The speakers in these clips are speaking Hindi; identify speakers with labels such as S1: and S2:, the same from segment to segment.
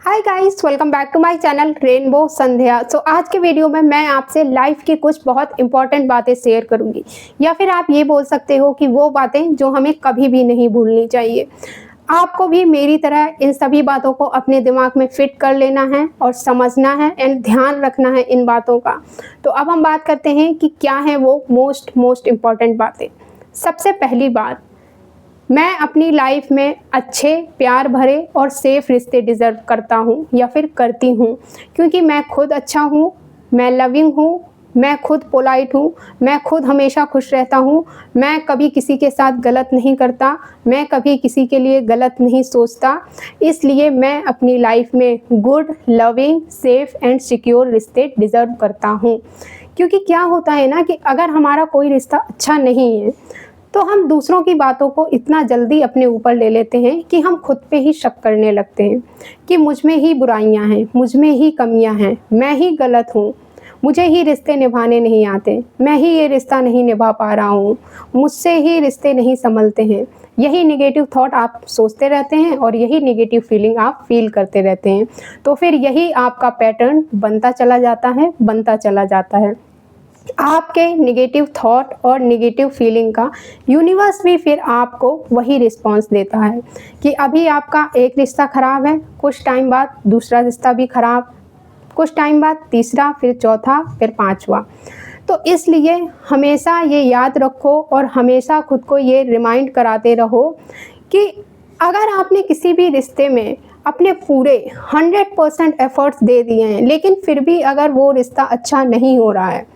S1: Hi guys, welcome back to my channel rainbow Sandhya. आज के वीडियो में मैं आपसे लाइफ की कुछ बहुत इंपॉर्टेंट बातें शेयर करूंगी, या फिर आप ये बोल सकते हो कि वो बातें जो हमें कभी भी नहीं भूलनी चाहिए। आपको भी मेरी तरह इन सभी बातों को अपने दिमाग में फिट कर लेना है और समझना है एंड ध्यान रखना है इन बातों का। तो अब हम बात करते हैं कि क्या है वो मोस्ट इम्पॉर्टेंट बातें। सबसे पहली बात, मैं अपनी लाइफ में अच्छे, प्यार भरे और सेफ रिश्ते डिज़र्व करता हूँ या फिर करती हूँ, क्योंकि मैं खुद अच्छा हूँ, मैं लविंग हूँ, मैं खुद पोलाइट हूँ, मैं खुद हमेशा खुश रहता हूँ, मैं कभी किसी के साथ गलत नहीं करता, मैं कभी किसी के लिए गलत नहीं सोचता। इसलिए मैं अपनी लाइफ में good, loving, safe and secure रिश्ते डिज़र्व करता हूँ। क्योंकि क्या होता है ना कि अगर हमारा कोई रिश्ता अच्छा नहीं है तो हम दूसरों की बातों को इतना जल्दी अपने ऊपर ले लेते हैं कि हम खुद पे ही शक करने लगते हैं कि मुझ में ही बुराइयां हैं, मुझ में ही कमियां हैं, मैं ही गलत हूँ, मुझे ही रिश्ते निभाने नहीं आते, मैं ही ये रिश्ता नहीं निभा पा रहा हूँ, मुझसे ही रिश्ते नहीं संभलते हैं। यही नेगेटिव थॉट आप सोचते रहते हैं और यही नेगेटिव फीलिंग आप फील करते रहते हैं। तो फिर यही आपका पैटर्न बनता चला जाता है। आपके नेगेटिव थॉट और नेगेटिव फीलिंग का यूनिवर्स भी फिर आपको वही रिस्पॉन्स देता है कि अभी आपका एक रिश्ता ख़राब है, कुछ टाइम बाद दूसरा रिश्ता भी ख़राब, कुछ टाइम बाद तीसरा, फिर चौथा, फिर पांचवा। तो इसलिए हमेशा ये याद रखो और हमेशा खुद को ये रिमाइंड कराते रहो कि अगर आपने किसी भी रिश्ते में अपने पूरे 100% एफर्ट्स दे दिए हैं, लेकिन फिर भी अगर वो रिश्ता अच्छा नहीं हो रहा है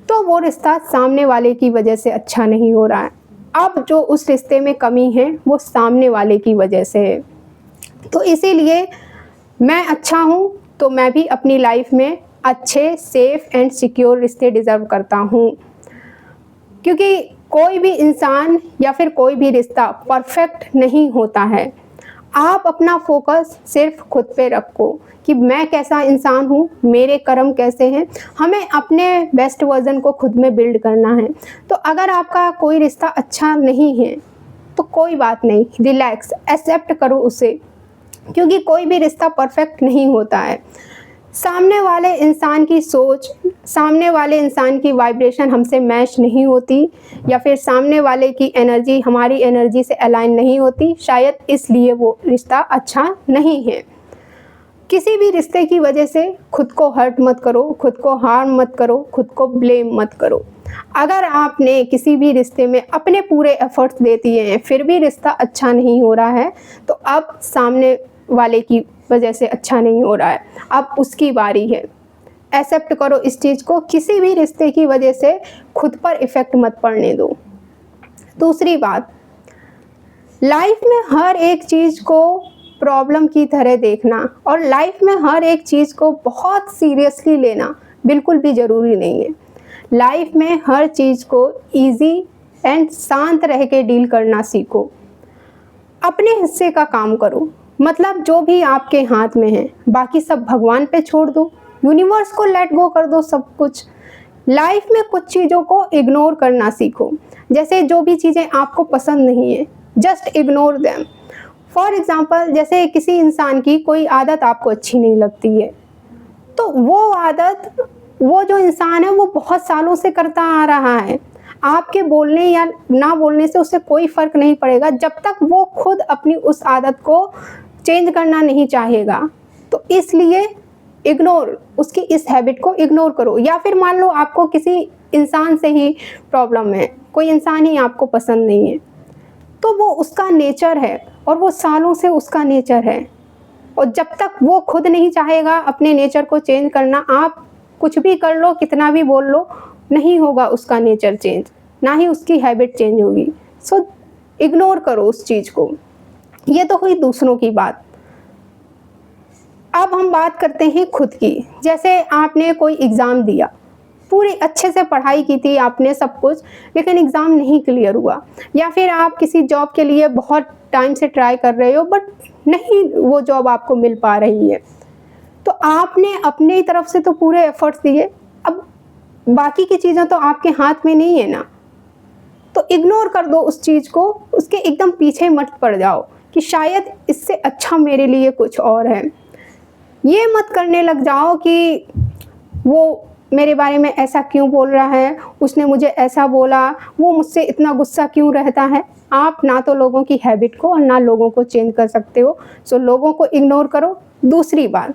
S1: तो वो रिश्ता सामने वाले की वजह से अच्छा नहीं हो रहा है। अब जो उस रिश्ते में कमी है वो सामने वाले की वजह से है। तो इसीलिए मैं अच्छा हूँ तो मैं भी अपनी लाइफ में अच्छे, सेफ एंड सिक्योर रिश्ते डिज़र्व करता हूँ। क्योंकि कोई भी इंसान या फिर कोई भी रिश्ता परफेक्ट नहीं होता है। आप अपना फोकस सिर्फ खुद पे रखो कि मैं कैसा इंसान हूँ, मेरे कर्म कैसे हैं। हमें अपने बेस्ट वर्जन को खुद में बिल्ड करना है। तो अगर आपका कोई रिश्ता अच्छा नहीं है तो कोई बात नहीं, रिलैक्स, एक्सेप्ट करो उसे, क्योंकि कोई भी रिश्ता परफेक्ट नहीं होता है। सामने वाले इंसान की सोच, सामने वाले इंसान की वाइब्रेशन हमसे मैच नहीं होती, या फिर सामने वाले की एनर्जी हमारी एनर्जी से अलाइन नहीं होती, शायद इसलिए वो रिश्ता अच्छा नहीं है। किसी भी रिश्ते की वजह से खुद को हर्ट मत करो, खुद को हार्म मत करो, खुद को ब्लेम मत करो। अगर आपने किसी भी रिश्ते में अपने पूरे एफर्ट्स दे दिए हैं फिर भी रिश्ता अच्छा नहीं हो रहा है तो अब सामने वाले की वजह से अच्छा नहीं हो रहा है, अब उसकी बारी है। एक्सेप्ट करो इस चीज़ को, किसी भी रिश्ते की वजह से खुद पर इफ़ेक्ट मत पड़ने दो। दूसरी बात, लाइफ में हर एक चीज़ को प्रॉब्लम की तरह देखना और लाइफ में हर एक चीज़ को बहुत सीरियसली लेना बिल्कुल भी ज़रूरी नहीं है। लाइफ में हर चीज़ को इजी एंड शांत रह के डील करना सीखो। अपने हिस्से का काम करो, मतलब जो भी आपके हाथ में है, बाकी सब भगवान पे छोड़ दो, यूनिवर्स को लेट गो कर दो सब कुछ। लाइफ में कुछ चीज़ों को इग्नोर करना सीखो। जैसे जो भी चीज़ें आपको पसंद नहीं है, just ignore them. For example, जैसे किसी इंसान की कोई आदत आपको अच्छी नहीं लगती है, तो वो आदत वो जो इंसान है वो बहुत सालों से करता आ रहा है। आपके बोलने या ना बोलने से उससे कोई फ़र्क नहीं पड़ेगा जब तक वो खुद अपनी उस आदत को चेंज करना नहीं चाहेगा। तो इसलिए इग्नोर, उसकी इस हैबिट को इग्नोर करो। या फिर मान लो आपको किसी इंसान से ही प्रॉब्लम है, कोई इंसान ही आपको पसंद नहीं है, तो वो उसका नेचर है और वो सालों से उसका नेचर है, और जब तक वो खुद नहीं चाहेगा अपने नेचर को चेंज करना, आप कुछ भी कर लो, कितना भी बोल लो, नहीं होगा उसका नेचर चेंज, ना ही उसकी हैबिट चेंज होगी। सो इग्नोर करो उस चीज़ को। ये तो हुई दूसरों की बात। अब हम बात करते हैं खुद की। जैसे आपने कोई एग्ज़ाम दिया, पूरी अच्छे से पढ़ाई की थी आपने सब कुछ, लेकिन एग्ज़ाम नहीं क्लियर हुआ, या फिर आप किसी जॉब के लिए बहुत टाइम से ट्राई कर रहे हो बट नहीं वो जॉब आपको मिल पा रही है। तो आपने अपनी तरफ से तो पूरे एफर्ट्स दिए, अब बाकी की चीज़ें तो आपके हाथ में नहीं है ना। तो इग्नोर कर दो उस चीज़ को, उसके एकदम पीछे मत पड़ जाओ कि शायद इससे अच्छा मेरे लिए कुछ और है। ये मत करने लग जाओ कि वो मेरे बारे में ऐसा क्यों बोल रहा है, उसने मुझे ऐसा बोला, वो मुझसे इतना गुस्सा क्यों रहता है। आप ना तो लोगों की हैबिट को और ना लोगों को चेंज कर सकते हो, सो लोगों को इग्नोर करो। दूसरी बात,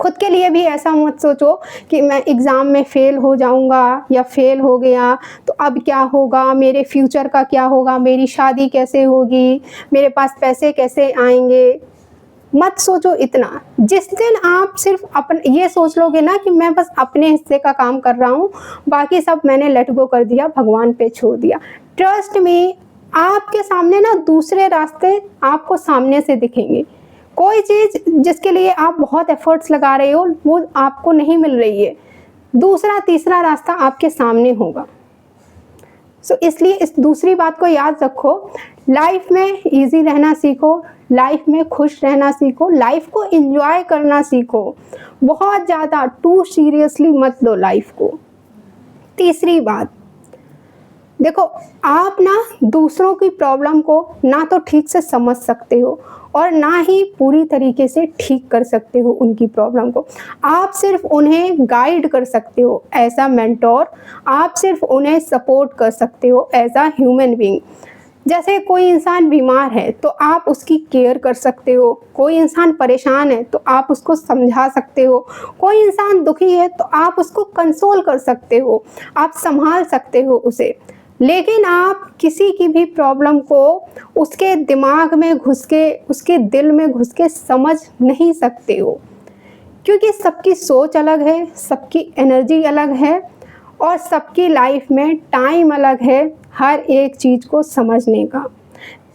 S1: खुद के लिए भी ऐसा मत सोचो कि मैं एग्ज़ाम में फ़ेल हो जाऊंगा या फ़ेल हो गया तो अब क्या होगा, मेरे फ्यूचर का क्या होगा, मेरी शादी कैसे होगी, मेरे पास पैसे कैसे आएंगे। मत सोचो इतना। जिस दिन आप सिर्फ ये सोच लोगे ना कि मैं बस अपने हिस्से का काम कर रहा हूँ, बाकी सब मैंने लेट गो कर दिया, भगवान पे छोड़ दिया, ट्रस्ट मी, आपके सामने ना दूसरे रास्ते आपको सामने से दिखेंगे। कोई चीज़ जिसके लिए आप बहुत एफर्ट्स लगा रहे हो वो आपको नहीं मिल रही है, दूसरा तीसरा रास्ता आपके सामने होगा। सो इसलिए इस दूसरी बात को याद रखो, लाइफ में इजी रहना सीखो, लाइफ में खुश रहना सीखो, लाइफ को एंजॉय करना सीखो। बहुत ज़्यादा टू सीरियसली मत लो लाइफ को। तीसरी बात, देखो आप ना दूसरों की प्रॉब्लम को ना तो ठीक से समझ सकते हो और ना ही पूरी तरीके से ठीक कर सकते हो उनकी प्रॉब्लम को। आप सिर्फ उन्हें गाइड कर सकते हो एज अ मेंटोर, आप सिर्फ उन्हें सपोर्ट कर सकते हो एज अ ह्यूमन बीइंग। जैसे कोई इंसान बीमार है तो आप उसकी केयर कर सकते हो, कोई इंसान परेशान है तो आप उसको समझा सकते हो, कोई इंसान दुखी है तो आप उसको कंसोल कर सकते हो, आप संभाल सकते हो उसे। लेकिन आप किसी की भी प्रॉब्लम को उसके दिमाग में घुस के, उसके दिल में घुस के समझ नहीं सकते हो, क्योंकि सबकी सोच अलग है, सबकी एनर्जी अलग है और सबकी लाइफ में टाइम अलग है हर एक चीज़ को समझने का।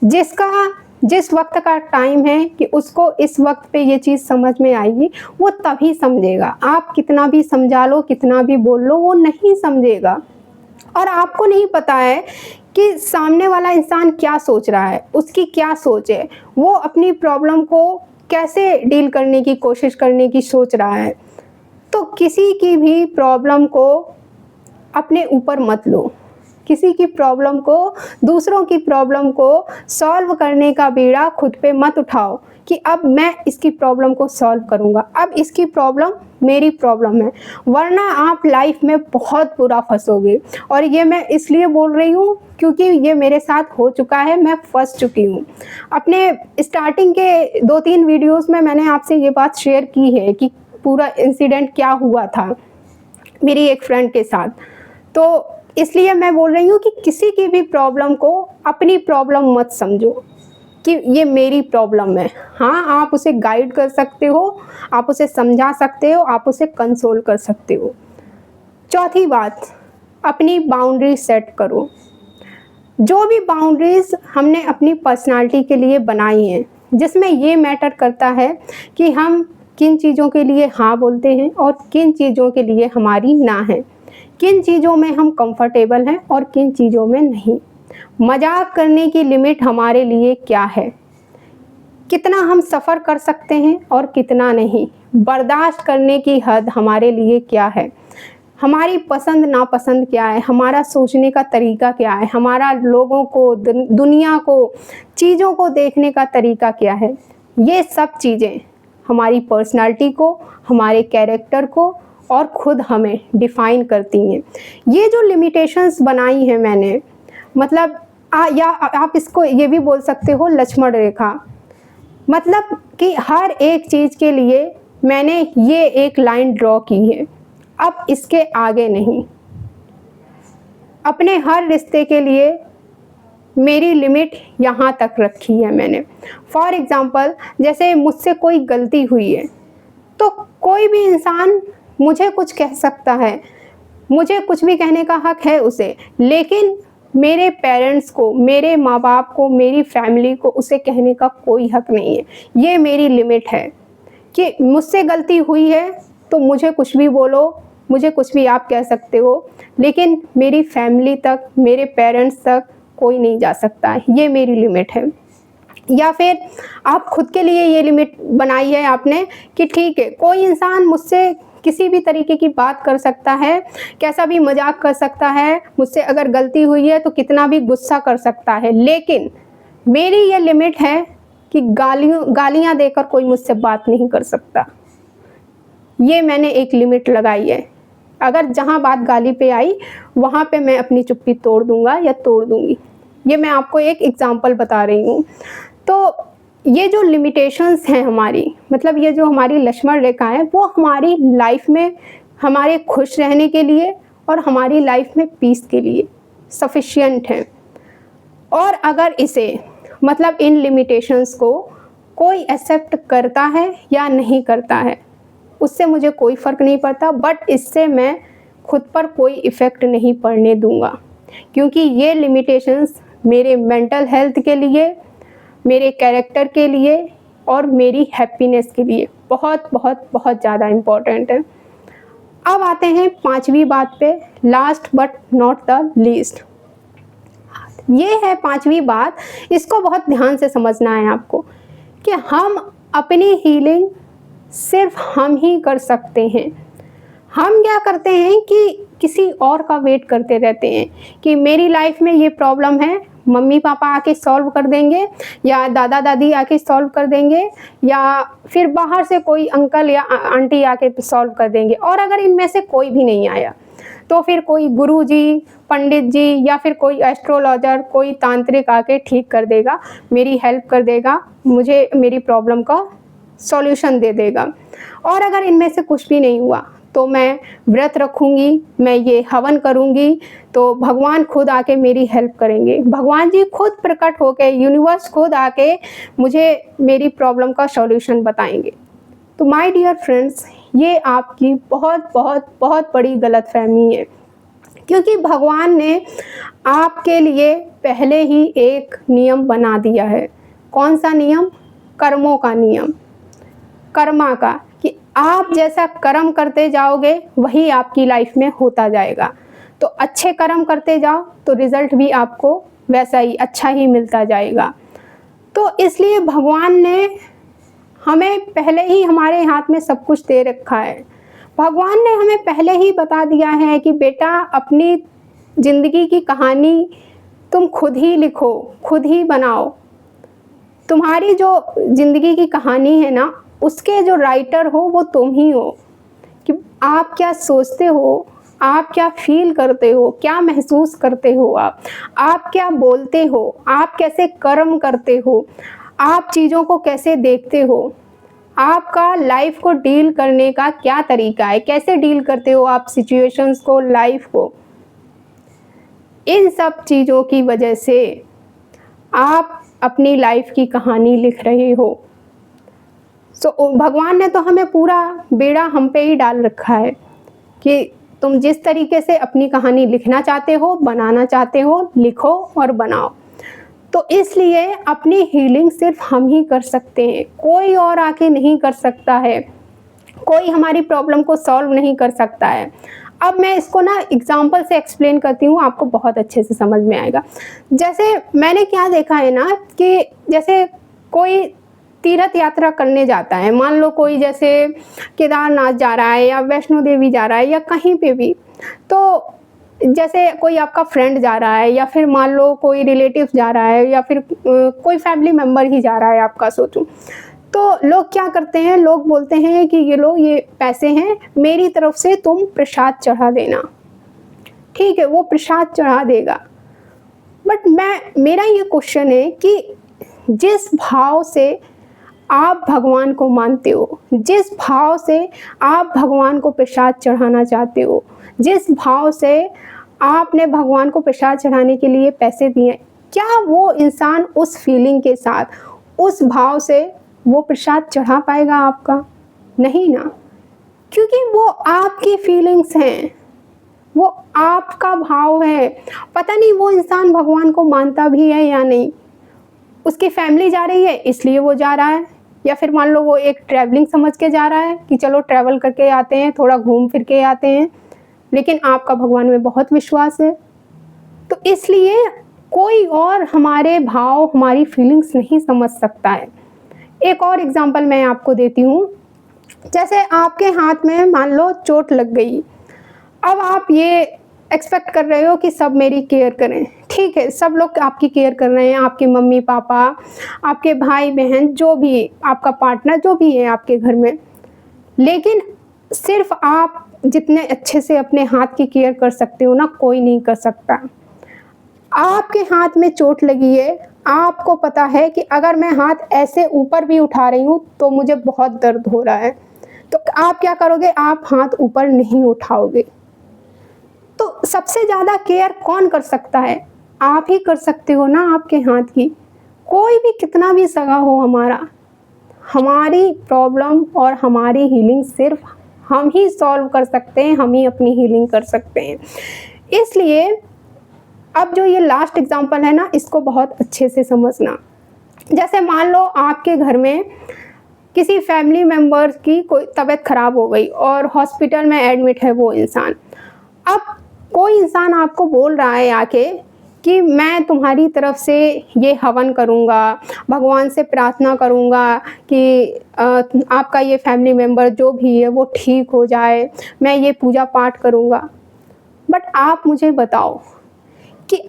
S1: जिस वक्त का टाइम है कि उसको इस वक्त पे ये चीज़ समझ में आएगी, वो तभी समझेगा। आप कितना भी समझा लो, कितना भी बोल लो, वो नहीं समझेगा। और आपको नहीं पता है कि सामने वाला इंसान क्या सोच रहा है, उसकी क्या सोच है, वो अपनी प्रॉब्लम को कैसे डील करने की कोशिश करने की सोच रहा है। तो किसी की भी प्रॉब्लम को अपने ऊपर मत लो, किसी की प्रॉब्लम को, दूसरों की प्रॉब्लम को सॉल्व करने का बीड़ा खुद पे मत उठाओ कि अब मैं इसकी प्रॉब्लम को सॉल्व करूँगा, अब इसकी प्रॉब्लम मेरी प्रॉब्लम है, वरना आप लाइफ में बहुत बुरा फंसोगे। और ये मैं इसलिए बोल रही हूँ क्योंकि ये मेरे साथ हो चुका है, मैं फंस चुकी हूँ। अपने स्टार्टिंग के 2-3 वीडियोस में मैंने आपसे ये बात शेयर की है कि पूरा इंसिडेंट क्या हुआ था मेरी एक फ्रेंड के साथ। तो इसलिए मैं बोल रही हूँ कि किसी की भी प्रॉब्लम को अपनी प्रॉब्लम मत समझो कि ये मेरी प्रॉब्लम है। हाँ, आप उसे गाइड कर सकते हो, आप उसे समझा सकते हो, आप उसे कंसोल कर सकते हो। चौथी बात, अपनी बाउंड्री सेट करो। जो भी बाउंड्रीज हमने अपनी पर्सनालिटी के लिए बनाई हैं, जिसमें ये मैटर करता है कि हम किन चीज़ों के लिए हाँ बोलते हैं और किन चीज़ों के लिए हमारी ना है, किन चीज़ों में हम कंफर्टेबल हैं और किन चीज़ों में नहीं। मजाक करने की लिमिट हमारे लिए क्या है, कितना हम सफ़र कर सकते हैं और कितना नहीं, बर्दाश्त करने की हद हमारे लिए क्या है, हमारी पसंद नापसंद क्या है, हमारा सोचने का तरीका क्या है, हमारा लोगों को, दुनिया को, चीज़ों को देखने का तरीका क्या है। ये सब चीज़ें हमारी पर्सनालिटी को, हमारे कैरेक्टर को और खुद हमें डिफ़ाइन करती हैं। ये जो लिमिटेशंस बनाई हैं मैंने, मतलब या आप इसको ये भी बोल सकते हो लक्ष्मण रेखा, मतलब कि हर एक चीज़ के लिए मैंने ये एक लाइन ड्रॉ की है, अब इसके आगे नहीं। अपने हर रिश्ते के लिए मेरी लिमिट यहाँ तक रखी है मैंने। फॉर एग्ज़ाम्पल, जैसे मुझसे कोई गलती हुई है तो कोई भी इंसान मुझे कुछ कह सकता है, मुझे कुछ भी कहने का हक है उसे, लेकिन मेरे पेरेंट्स को, मेरे माँ बाप को, मेरी फैमिली को उसे कहने का कोई हक नहीं है। ये मेरी लिमिट है कि मुझसे गलती हुई है तो मुझे कुछ भी बोलो, मुझे कुछ भी आप कह सकते हो, लेकिन मेरी फैमिली तक, मेरे पेरेंट्स तक कोई नहीं जा सकता। ये मेरी लिमिट है। या फिर आप खुद के लिए ये लिमिट बनाई है आपने कि ठीक है, कोई इंसान मुझसे किसी भी तरीके की बात कर सकता है, कैसा भी मजाक कर सकता है, मुझसे अगर गलती हुई है तो कितना भी गुस्सा कर सकता है, लेकिन मेरी ये लिमिट है कि गालियाँ देकर कोई मुझसे बात नहीं कर सकता। ये मैंने एक लिमिट लगाई है। अगर जहाँ बात गाली पे आई वहाँ पे मैं अपनी चुप्पी तोड़ दूँगा या तोड़ दूँगी। ये मैं आपको एक एग्ज़ाम्पल बता रही हूँ। तो ये जो लिमिटेशंस हैं हमारी, मतलब ये जो हमारी लक्ष्मण रेखा है, वो हमारी लाइफ में हमारे खुश रहने के लिए और हमारी लाइफ में पीस के लिए सफिशिएंट है। और अगर इसे, मतलब इन लिमिटेशंस को कोई एक्सेप्ट करता है या नहीं करता है, उससे मुझे कोई फ़र्क नहीं पड़ता, बट इससे मैं खुद पर कोई इफ़ेक्ट नहीं पड़ने दूंगा, क्योंकि ये लिमिटेशंस मेरे मेंटल हेल्थ के लिए, मेरे कैरेक्टर के लिए और मेरी हैप्पीनेस के लिए बहुत बहुत बहुत ज़्यादा इम्पॉर्टेंट है। अब आते हैं 5वीं बात पे, last but not the least. ये है 5वीं बात, इसको बहुत ध्यान से समझना है आपको कि हम अपनी हीलिंग सिर्फ हम ही कर सकते हैं। हम क्या करते हैं कि किसी और का वेट करते रहते हैं कि मेरी लाइफ में ये प्रॉब्लम है, मम्मी पापा आके सॉल्व कर देंगे या दादा दादी आके सॉल्व कर देंगे या फिर बाहर से कोई अंकल या आंटी आके सॉल्व कर देंगे। और अगर इनमें से कोई भी नहीं आया तो फिर कोई गुरुजी, पंडित जी या फिर कोई एस्ट्रोलॉजर, कोई तांत्रिक आके ठीक कर देगा, मेरी हेल्प कर देगा, मुझे मेरी प्रॉब्लम का सॉल्यूशन दे देगा। और अगर इनमें से कुछ भी नहीं हुआ तो मैं व्रत रखूँगी, मैं ये हवन करूँगी, तो भगवान खुद आके मेरी हेल्प करेंगे। भगवान जी खुद प्रकट होके, यूनिवर्स खुद आके मुझे मेरी प्रॉब्लम का सॉल्यूशन बताएंगे। तो माय डियर फ्रेंड्स, ये आपकी बहुत बहुत बहुत बड़ी गलतफहमी है, क्योंकि भगवान ने आपके लिए पहले ही एक नियम बना दिया है। कौन सा नियम? कर्मों का नियम, कर्मा का, कि आप जैसा कर्म करते जाओगे वही आपकी लाइफ में होता जाएगा। तो अच्छे कर्म करते जाओ तो रिज़ल्ट भी आपको वैसा ही अच्छा ही मिलता जाएगा। तो इसलिए भगवान ने हमें पहले ही हमारे हाथ में सब कुछ दे रखा है। भगवान ने हमें पहले ही बता दिया है कि बेटा, अपनी ज़िंदगी की कहानी तुम खुद ही लिखो, खुद ही बनाओ। तुम्हारी जो ज़िंदगी की कहानी है ना, उसके जो राइटर हो वो तुम ही हो। कि आप क्या सोचते हो, आप क्या फील करते हो, क्या महसूस करते हो, आप क्या बोलते हो, आप कैसे कर्म करते हो, आप चीज़ों को कैसे देखते हो, आपका लाइफ को डील करने का क्या तरीका है, कैसे डील करते हो आप सिचुएशंस को, लाइफ को। इन सब चीज़ों की वजह से आप अपनी लाइफ की कहानी लिख रहे हो। भगवान ने तो हमें पूरा बेड़ा हम पे ही डाल रखा है कि तुम जिस तरीके से अपनी कहानी लिखना चाहते हो, बनाना चाहते हो, लिखो और बनाओ। तो इसलिए अपनी हीलिंग सिर्फ हम ही कर सकते हैं, कोई और आके नहीं कर सकता है, कोई हमारी प्रॉब्लम को सॉल्व नहीं कर सकता है। अब मैं इसको ना एग्जाम्पल से एक्सप्लेन करती हूँ, आपको बहुत अच्छे से समझ में आएगा। जैसे मैंने क्या देखा है ना, कि जैसे कोई तीर्थ यात्रा करने जाता है, मान लो कोई जैसे केदारनाथ जा रहा है या वैष्णो देवी जा रहा है या कहीं पे भी, तो जैसे कोई आपका फ्रेंड जा रहा है या फिर मान लो कोई रिलेटिव जा रहा है या फिर कोई फैमिली मेम्बर ही जा रहा है आपका, सोचूं, तो लोग क्या करते हैं, लोग बोलते हैं कि ये लो, ये पैसे हैं, मेरी तरफ से तुम प्रसाद चढ़ा देना। ठीक है, वो प्रसाद चढ़ा देगा, बट मेरा ये क्वेश्चन है कि जिस भाव से आप भगवान को मानते हो, जिस भाव से आप भगवान को प्रसाद चढ़ाना चाहते हो, जिस भाव से आपने भगवान को प्रसाद चढ़ाने के लिए पैसे दिए, क्या वो इंसान उस फीलिंग के साथ, उस भाव से वो प्रसाद चढ़ा पाएगा आपका? नहीं ना, क्योंकि वो आपकी फीलिंग्स हैं, वो आपका भाव है। पता नहीं वो इंसान भगवान को मानता भी है या नहीं, उसकी फैमिली जा रही है इसलिए वो जा रहा है, या फिर मान लो वो एक ट्रैवलिंग समझ के जा रहा है कि चलो ट्रैवल करके आते हैं, थोड़ा घूम फिर के आते हैं, लेकिन आपका भगवान में बहुत विश्वास है। तो इसलिए कोई और हमारे भाव, हमारी फीलिंग्स नहीं समझ सकता है। एक और एग्जांपल मैं आपको देती हूँ। जैसे आपके हाथ में मान लो चोट लग गई, अब आप ये एक्सपेक्ट कर रहे हो कि सब मेरी केयर करें, ठीक है, सब लोग आपकी केयर कर रहे हैं, आपके मम्मी पापा, आपके भाई बहन, जो भी आपका पार्टनर जो भी है आपके घर में, लेकिन सिर्फ आप जितने अच्छे से अपने हाथ की केयर कर सकते हो ना, कोई नहीं कर सकता। आपके हाथ में चोट लगी है, आपको पता है कि अगर मैं हाथ ऐसे ऊपर भी उठा रही हूँ तो मुझे बहुत दर्द हो रहा है, तो आप क्या करोगे? आप हाथ ऊपर नहीं उठाओगे। तो सबसे ज़्यादा केयर कौन कर सकता है? आप ही कर सकते हो ना आपके हाथ की। कोई भी कितना भी सगा हो हमारा, हमारी प्रॉब्लम और हमारी हीलिंग सिर्फ हम ही सॉल्व कर सकते हैं, हम ही अपनी हीलिंग कर सकते हैं। इसलिए अब जो ये लास्ट एग्जांपल है ना, इसको बहुत अच्छे से समझना। जैसे मान लो आपके घर में किसी फैमिली मेम्बर की कोई तबीयत खराब हो गई और हॉस्पिटल में एडमिट है वो इंसान। अब कोई इंसान आपको बोल रहा है आके कि मैं तुम्हारी तरफ से ये हवन करूँगा, भगवान से प्रार्थना करूँगा कि आपका ये फैमिली मेम्बर जो भी है वो ठीक हो जाए, मैं ये पूजा पाठ करूँगा। बट आप मुझे बताओ कि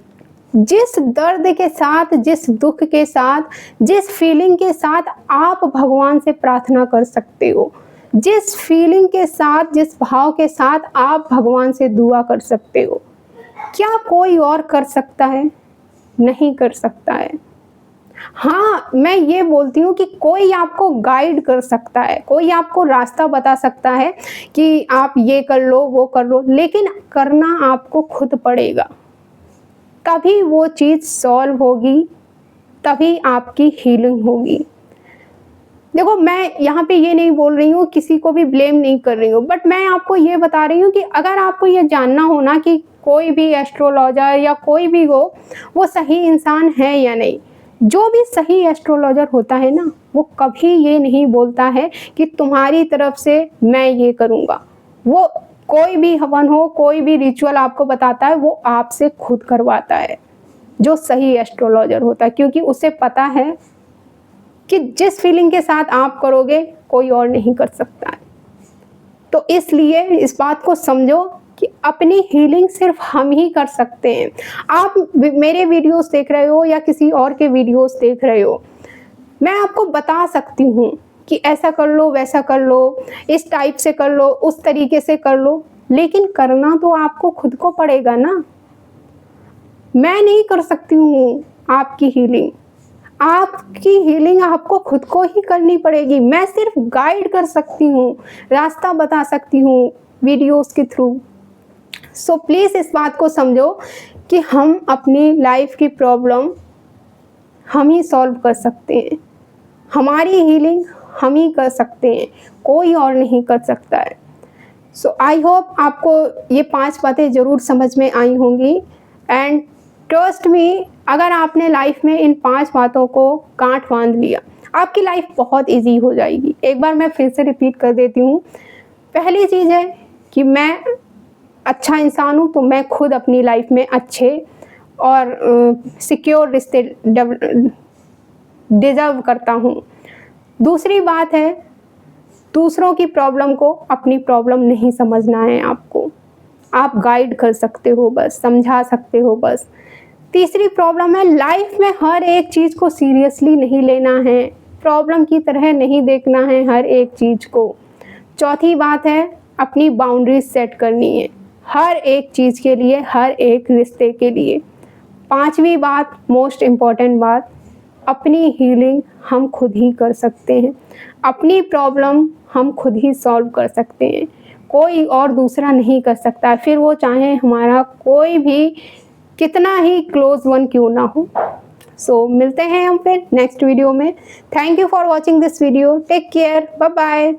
S1: जिस दर्द के साथ, जिस दुख के साथ, जिस फीलिंग के साथ आप भगवान से प्रार्थना कर सकते हो, जिस फीलिंग के साथ, जिस भाव के साथ आप भगवान से दुआ कर सकते हो, क्या कोई और कर सकता है? नहीं कर सकता है। हाँ, मैं ये बोलती हूँ कि कोई आपको गाइड कर सकता है, कोई आपको रास्ता बता सकता है कि आप ये कर लो, वो कर लो, लेकिन करना आपको खुद पड़ेगा। तभी वो चीज़ सॉल्व होगी, तभी आपकी हीलिंग होगी। देखो, मैं यहाँ पे ये नहीं बोल रही हूँ, किसी को भी ब्लेम नहीं कर रही हूँ, बट मैं आपको ये बता रही हूँ कि अगर आपको ये जानना हो ना कि कोई भी एस्ट्रोलॉजर या कोई भी हो, वो सही इंसान है या नहीं। जो भी सही एस्ट्रोलॉजर होता है ना, वो कभी ये नहीं बोलता है कि तुम्हारी तरफ से मैं ये करूँगा। वो कोई भी हवन हो, कोई भी रिचुअल आपको बताता है, वो आपसे खुद करवाता है, जो सही एस्ट्रोलॉजर होता है, क्योंकि उसे पता है कि जिस फीलिंग के साथ आप करोगे कोई और नहीं कर सकता है। तो इसलिए इस बात को समझो कि अपनी हीलिंग सिर्फ हम ही कर सकते हैं। आप मेरे वीडियोस देख रहे हो या किसी और के वीडियोस देख रहे हो, मैं आपको बता सकती हूँ कि ऐसा कर लो, वैसा कर लो, इस टाइप से कर लो, उस तरीके से कर लो, लेकिन करना तो आपको खुद को पड़ेगा ना। मैं नहीं कर सकती हूँ आपकी हीलिंग। आपकी हीलिंग आपको खुद को ही करनी पड़ेगी। मैं सिर्फ गाइड कर सकती हूँ, रास्ता बता सकती हूँ वीडियोस के थ्रू। सो प्लीज़ इस बात को समझो कि हम अपनी लाइफ की प्रॉब्लम हम ही सॉल्व कर सकते हैं, हमारी हीलिंग हम ही कर सकते हैं, कोई और नहीं कर सकता है। सो आई होप आपको ये 5 बातें ज़रूर समझ में आई होंगी, एंड ट्रस्ट मी, अगर आपने लाइफ में इन 5 बातों को गांठ बांध लिया, आपकी लाइफ बहुत इजी हो जाएगी। एक बार मैं फिर से रिपीट कर देती हूँ। पहली चीज़ है कि मैं अच्छा इंसान हूँ, तो मैं खुद अपनी लाइफ में अच्छे और सिक्योर रिश्ते डिज़र्व करता हूँ। दूसरी बात है, दूसरों की प्रॉब्लम को अपनी प्रॉब्लम नहीं समझना है आपको। आप गाइड कर सकते हो बस, समझा सकते हो बस। तीसरी प्रॉब्लम है, लाइफ में हर एक चीज़ को सीरियसली नहीं लेना है, प्रॉब्लम की तरह नहीं देखना है हर एक चीज़ को। चौथी बात है, अपनी बाउंड्रीज सेट करनी है हर एक चीज़ के लिए, हर एक रिश्ते के लिए। पांचवी बात, मोस्ट इम्पॉर्टेंट बात, अपनी हीलिंग हम खुद ही कर सकते हैं, अपनी प्रॉब्लम हम खुद ही सॉल्व कर सकते हैं, कोई और दूसरा नहीं कर सकता, फिर वो चाहे हमारा कोई भी कितना ही क्लोज वन क्यों ना हो। सो मिलते हैं हम फिर नेक्स्ट वीडियो में। Thank you for watching this video. Take care, bye bye.